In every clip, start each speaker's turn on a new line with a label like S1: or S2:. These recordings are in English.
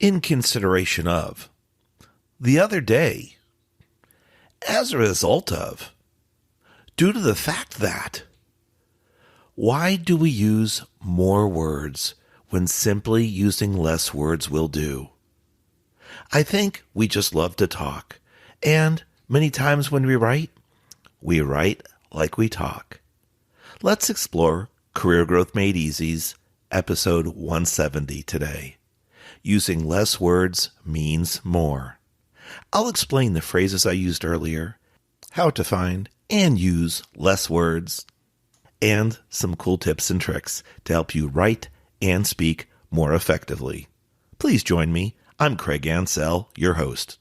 S1: in consideration of, the other day, as a result of, due to the fact that. Why do we use more words when simply using less words will do? I think we just love to talk, and many times when we write like we talk. Let's explore Career Growth Made Easy's episode 170 today. Using less words means more. I'll explain the phrases I used earlier, how to find and use less words, and some cool tips and tricks to help you write and speak more effectively. Please join me. I'm Craig Ansell, your host.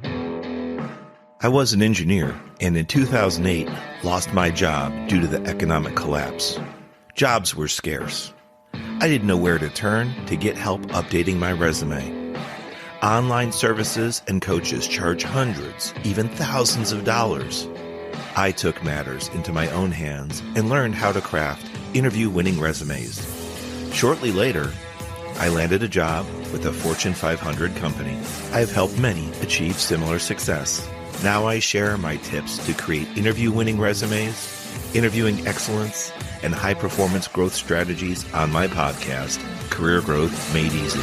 S1: I was an engineer and in 2008 lost my job due to the economic collapse. Jobs were scarce. I didn't know where to turn to get help updating my resume. Online services and coaches charge hundreds, even thousands of dollars. I took matters into my own hands and learned how to craft interview-winning resumes. Shortly later, I landed a job with a Fortune 500 company. I have helped many achieve similar success. Now I share my tips to create interview-winning resumes, interviewing excellence, and high-performance growth strategies on my podcast, Career Growth Made Easy.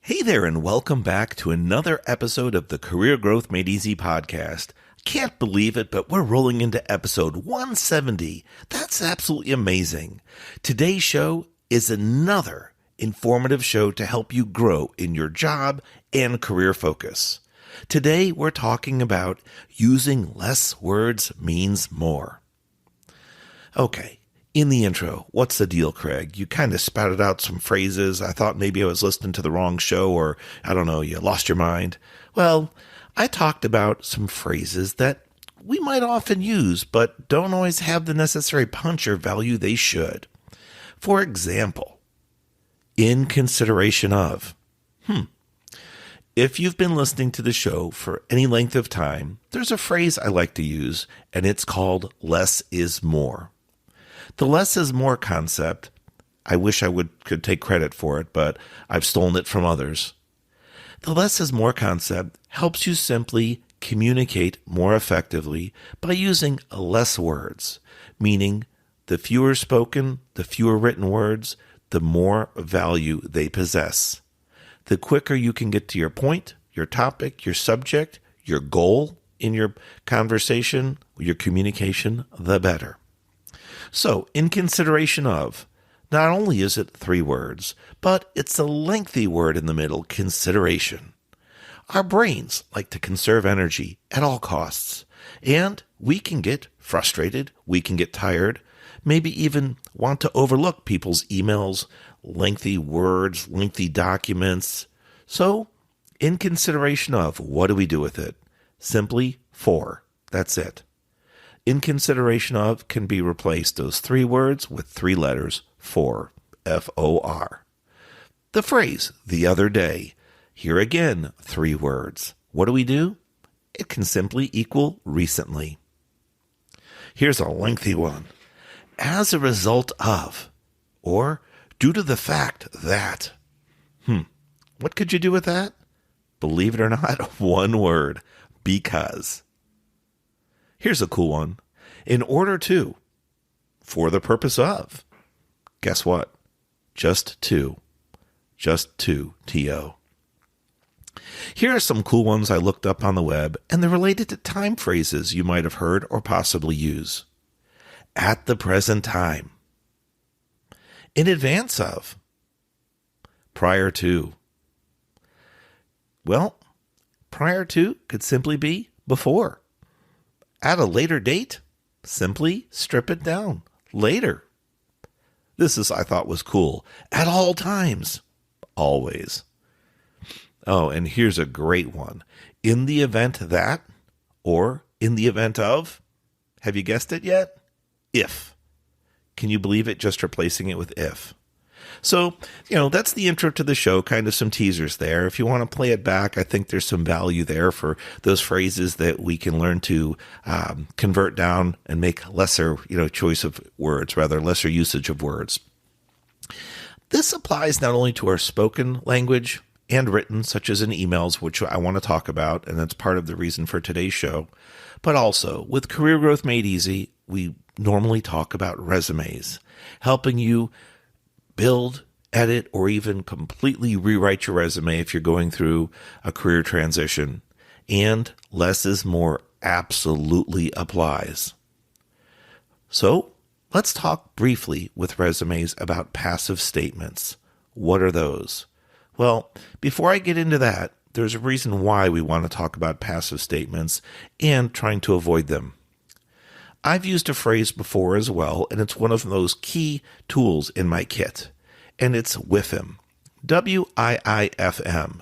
S1: Hey there, and welcome back to another episode of the Career Growth Made Easy podcast. Can't believe it, but we're rolling into episode 170. That's absolutely amazing. Today's show is another informative show to help you grow in your job and career focus. Today, we're talking about using less words means more. Okay. In the intro, what's the deal, Craig? You kind of spouted out some phrases. I thought maybe I was listening to the wrong show, or I don't know, you lost your mind. Well, I talked about some phrases that we might often use, but don't always have the necessary punch or value they should. For example, in consideration of. If you've been listening to the show for any length of time, there's a phrase I like to use, and it's called less is more. The less is more concept, I wish I could take credit for it, but I've stolen it from others. The less is more concept helps you simply communicate more effectively by using less words, meaning the fewer spoken, the fewer written words, the more value they possess. The quicker you can get to your point, your topic, your subject, your goal in your conversation, your communication, the better. So, in consideration of, not only is it 3 words, but it's a lengthy word in the middle, consideration. Our brains like to conserve energy at all costs, and we can get frustrated, we can get tired, maybe even want to overlook people's emails, lengthy words, lengthy documents. So, in consideration of, what do we do with it? Simply for. That's it. In consideration of can be replaced, those 3 words, with 3 letters, for, F-O-R. The phrase, the other day, here again, 3 words. What do? It can simply equal recently. Here's a lengthy one. As a result of, or due to the fact that. What could you do with that? Believe it or not, 1 word, because. Here's a cool one. In order to, for the purpose of. Guess what? Just to, T-O. Here are some cool ones I looked up on the web, and they're related to time phrases you might have heard or possibly use. At the present time. In advance of. Prior to. Well, prior to could simply be before. At a later date, simply strip it down. Later. I thought was cool. At all times. Always. Oh, and here's a great one. In the event that, or in the event of. Have you guessed it yet? If. Can you believe it, just replacing it with if? So, that's the intro to the show, kind of some teasers there. If you want to play it back, I think there's some value there for those phrases that we can learn to convert down and make lesser, choice of words, rather lesser usage of words. This applies not only to our spoken language and written, such as in emails, which I want to talk about, and that's part of the reason for today's show, but also with Career Growth Made Easy, we normally talk about resumes, helping you build, edit, or even completely rewrite your resume if you're going through a career transition. And less is more absolutely applies. So let's talk briefly with resumes about passive statements. What are those? Well, before I get into that, there's a reason why we want to talk about passive statements and trying to avoid them. I've used a phrase before as well, and it's one of those key tools in my kit, and it's WIFM, WIIFM.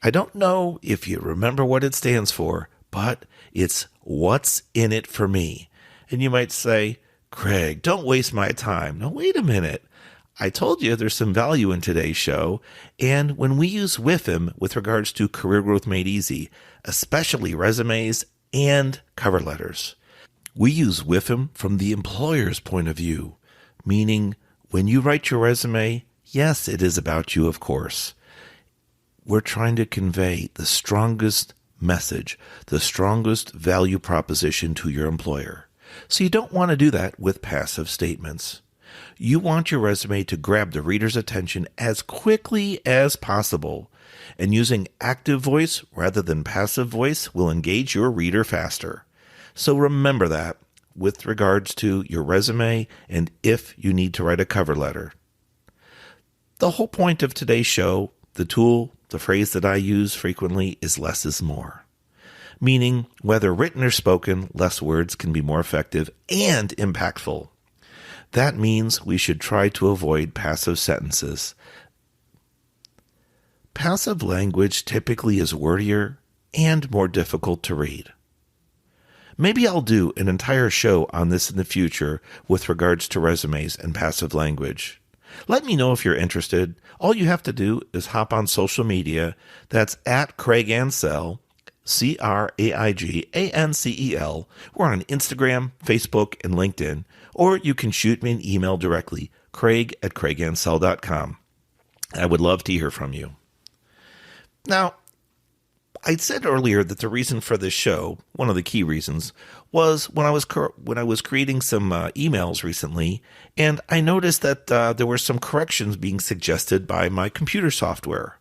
S1: I don't know if you remember what it stands for, but it's what's in it for me. And you might say, Craig, don't waste my time. No, wait a minute. I told you there's some value in today's show, and when we use WIFM with regards to Career Growth Made Easy, especially resumes and cover letters, we use WIFM from the employer's point of view, meaning when you write your resume, yes, it is about you, of course. We're trying to convey the strongest message, the strongest value proposition to your employer. So you don't want to do that with passive statements. You want your resume to grab the reader's attention as quickly as possible, and using active voice rather than passive voice will engage your reader faster. So remember that with regards to your resume and if you need to write a cover letter. The whole point of today's show, the tool, the phrase that I use frequently is less is more. Meaning, whether written or spoken, less words can be more effective and impactful. That means we should try to avoid passive sentences. Passive language typically is wordier and more difficult to read. Maybe I'll do an entire show on this in the future with regards to resumes and passive language. Let me know if you're interested. All you have to do is hop on social media. That's at Craig Ansell, CraigAncel. We're on Instagram, Facebook, and LinkedIn. Or you can shoot me an email directly, craig@craigansell.com. I would love to hear from you. Now, I said earlier that the reason for this show, one of the key reasons, was when I was creating some emails recently, and I noticed that there were some corrections being suggested by my computer software.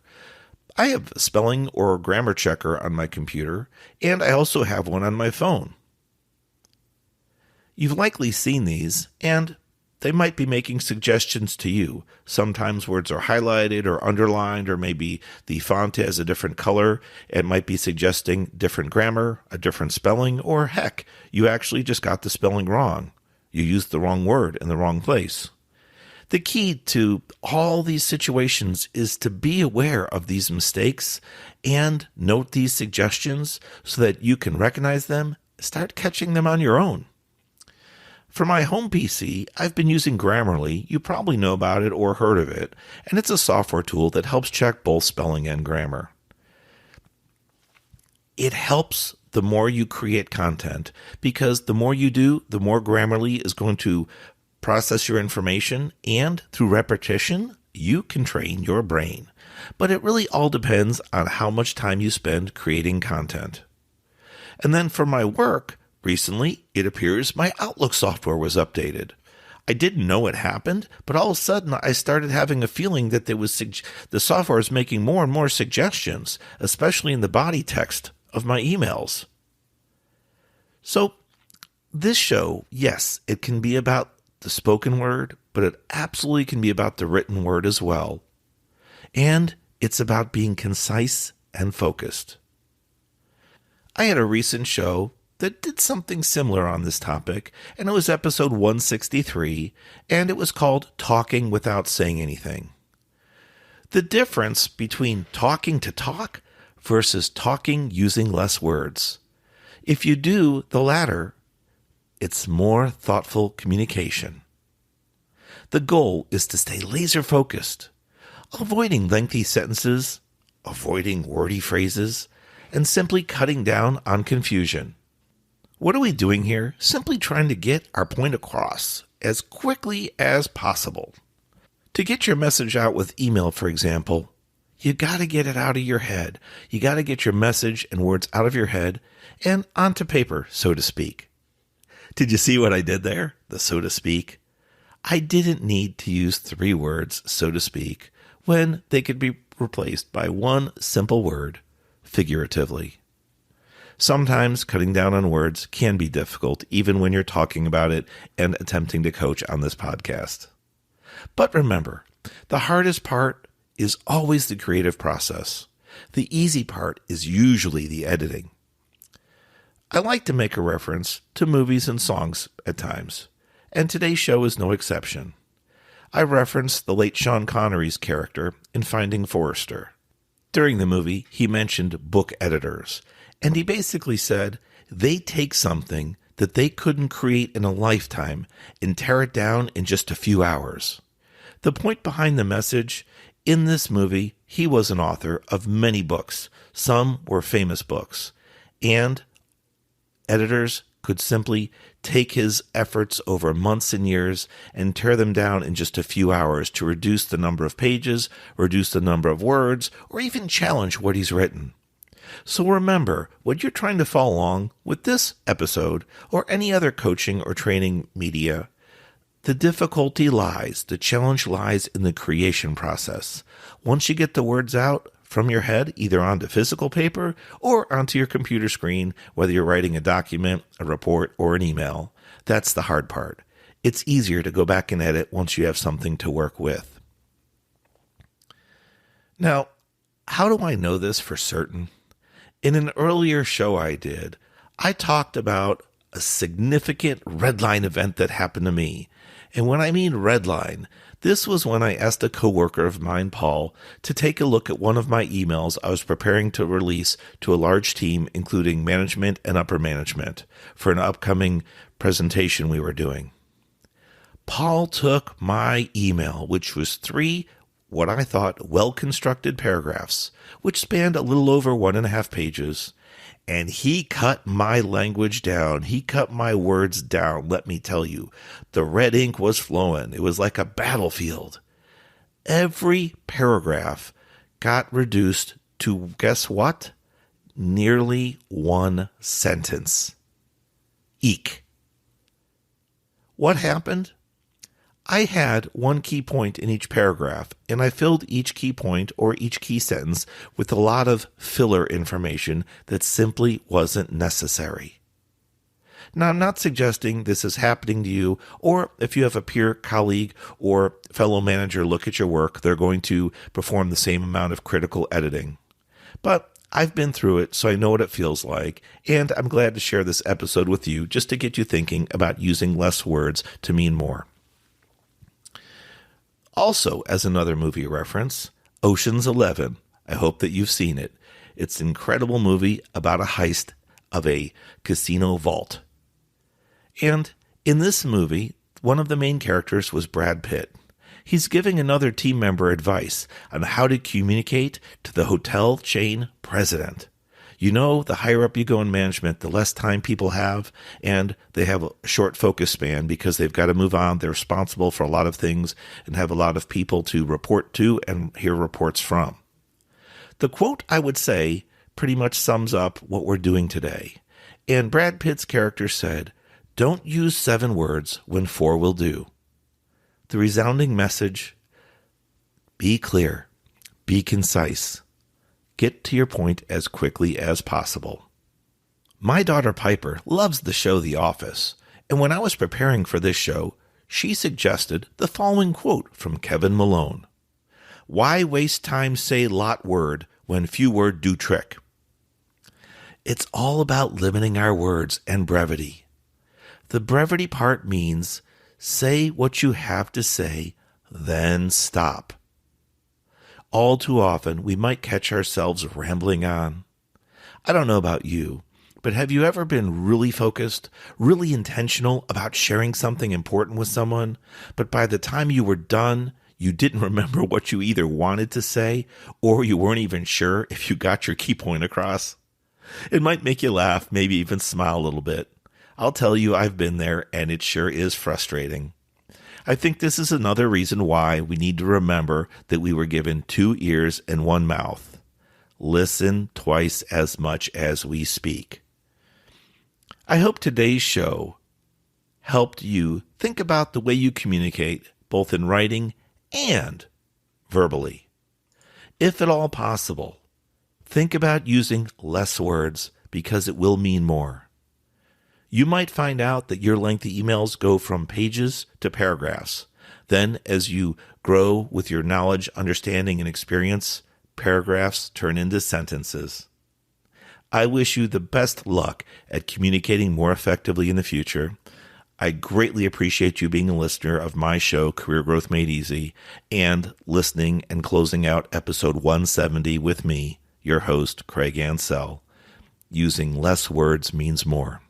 S1: I have a spelling or grammar checker on my computer, and I also have one on my phone. You've likely seen these, and they might be making suggestions to you. Sometimes words are highlighted or underlined, or maybe the font has a different color. It might be suggesting different grammar, a different spelling, or heck, you actually just got the spelling wrong. You used the wrong word in the wrong place. The key to all these situations is to be aware of these mistakes and note these suggestions so that you can recognize them, start catching them on your own. For my home PC, I've been using Grammarly. You probably know about it or heard of it, and it's a software tool that helps check both spelling and grammar. It helps the more you create content, because the more you do, the more Grammarly is going to process your information, and through repetition, you can train your brain. But it really all depends on how much time you spend creating content. And then for my work, recently, it appears my Outlook software was updated. I didn't know it happened, but all of a sudden I started having a feeling that the software was making more and more suggestions, especially in the body text of my emails. So this show, yes, it can be about the spoken word, but it absolutely can be about the written word as well. And it's about being concise and focused. I had a recent show that did something similar on this topic, and it was episode 163, and it was called Talking Without Saying Anything. The difference between talking to talk versus talking using less words. If you do the latter, it's more thoughtful communication. The goal is to stay laser focused, avoiding lengthy sentences, avoiding wordy phrases, and simply cutting down on confusion. What are we doing here? Simply trying to get our point across as quickly as possible. To get your message out with email, for example, you got to get it out of your head. You got to get your message and words out of your head and onto paper, so to speak. Did you see what I did there? The so to speak. I didn't need to use 3 words, so to speak, when they could be replaced by one simple word, figuratively. Sometimes cutting down on words can be difficult, even when you're talking about it and attempting to coach on this podcast. But remember, the hardest part is always the creative process. The easy part is usually the editing. I like to make a reference to movies and songs at times, and today's show is no exception. I referenced the late Sean Connery's character in Finding Forrester. During the movie, he mentioned book editors, and he basically said they take something that they couldn't create in a lifetime and tear it down in just a few hours. The point behind the message, in this movie, he was an author of many books. Some were famous books, and editors could simply take his efforts over months and years and tear them down in just a few hours to reduce the number of pages, reduce the number of words, or even challenge what he's written. So remember, when you're trying to follow along with this episode or any other coaching or training media, the difficulty lies, the challenge lies in the creation process. Once you get the words out from your head, either onto physical paper or onto your computer screen, whether you're writing a document, a report, or an email, that's the hard part. It's easier to go back and edit once you have something to work with. Now, how do I know this for certain? In an earlier show I did, I talked about a significant red line event that happened to me. And when I mean red line, this was when I asked a coworker of mine, Paul, to take a look at one of my emails I was preparing to release to a large team, including management and upper management, for an upcoming presentation we were doing. Paul took my email, which was 3 what I thought well-constructed paragraphs, which spanned a little over 1.5 pages, and he cut my language down. He cut my words down, let me tell you. The red ink was flowing. It was like a battlefield. Every paragraph got reduced to, guess what? Nearly 1 sentence. Eek. What happened? I had 1 key point in each paragraph, and I filled each key point or each key sentence with a lot of filler information that simply wasn't necessary. Now, I'm not suggesting this is happening to you, or if you have a peer, colleague, or fellow manager look at your work, they're going to perform the same amount of critical editing. But I've been through it, so I know what it feels like, and I'm glad to share this episode with you just to get you thinking about using less words to mean more. Also, as another movie reference, Ocean's 11. I hope that you've seen it. It's an incredible movie about a heist of a casino vault. And in this movie, one of the main characters was Brad Pitt. He's giving another team member advice on how to communicate to the hotel chain president. You know, the higher up you go in management, the less time people have, and they have a short focus span because they've got to move on. They're responsible for a lot of things and have a lot of people to report to and hear reports from. The quote, I would say, pretty much sums up what we're doing today. And Brad Pitt's character said, "Don't use 7 words when 4 will do." The resounding message, be clear, be concise. Get to your point as quickly as possible. My daughter Piper loves the show The Office, and when I was preparing for this show, she suggested the following quote from Kevin Malone. "Why waste time say lot word when few word do trick?" It's all about limiting our words and brevity. The brevity part means say what you have to say, then stop. All too often, we might catch ourselves rambling on. I don't know about you, But have you ever been really focused, really intentional about sharing something important with someone, but by the time you were done, you didn't remember what you either wanted to say or you weren't even sure if you got your key point across? It might make you laugh, maybe even smile a little bit. I'll tell you, I've been there, and it sure is frustrating. I think this is another reason why we need to remember that we were given 2 ears and 1 mouth. Listen twice as much as we speak. I hope today's show helped you think about the way you communicate, both in writing and verbally. If at all possible, think about using less words because it will mean more. You might find out that your lengthy emails go from pages to paragraphs. Then, as you grow with your knowledge, understanding, and experience, paragraphs turn into sentences. I wish you the best luck at communicating more effectively in the future. I greatly appreciate you being a listener of my show, Career Growth Made Easy, and listening and closing out episode 170 with me, your host, Craig Ansell. Using less words means more.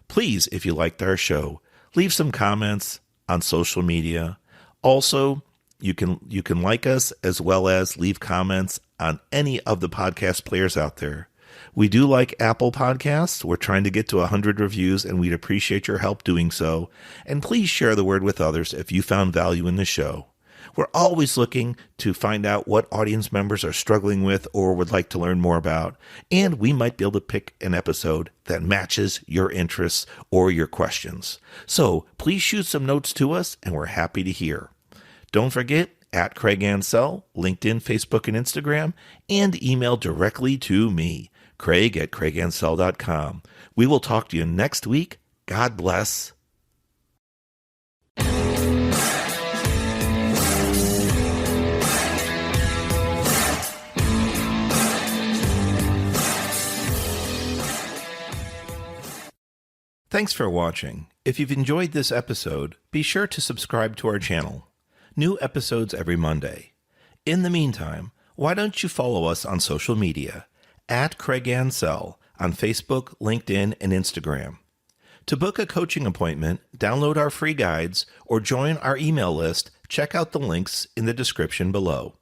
S1: Please, if you liked our show, leave some comments on social media. Also, you can like us as well as leave comments on any of the podcast players out there. We do like Apple Podcasts. We're trying to get to 100 reviews, and we'd appreciate your help doing so. And please share the word with others if you found value in the show. We're always looking to find out what audience members are struggling with or would like to learn more about, and we might be able to pick an episode that matches your interests or your questions. So please shoot some notes to us, and we're happy to hear. Don't forget, at Craig Ansell, LinkedIn, Facebook, and Instagram, and email directly to me, Craig@CraigAnsell.com. We will talk to you next week. God bless. Thanks for watching. If you've enjoyed this episode, be sure to subscribe to our channel. New episodes every Monday. In the meantime, why don't you follow us on social media? At Craig Ansell on Facebook, LinkedIn, and Instagram. To book a coaching appointment, download our free guides, or join our email list, check out the links in the description below.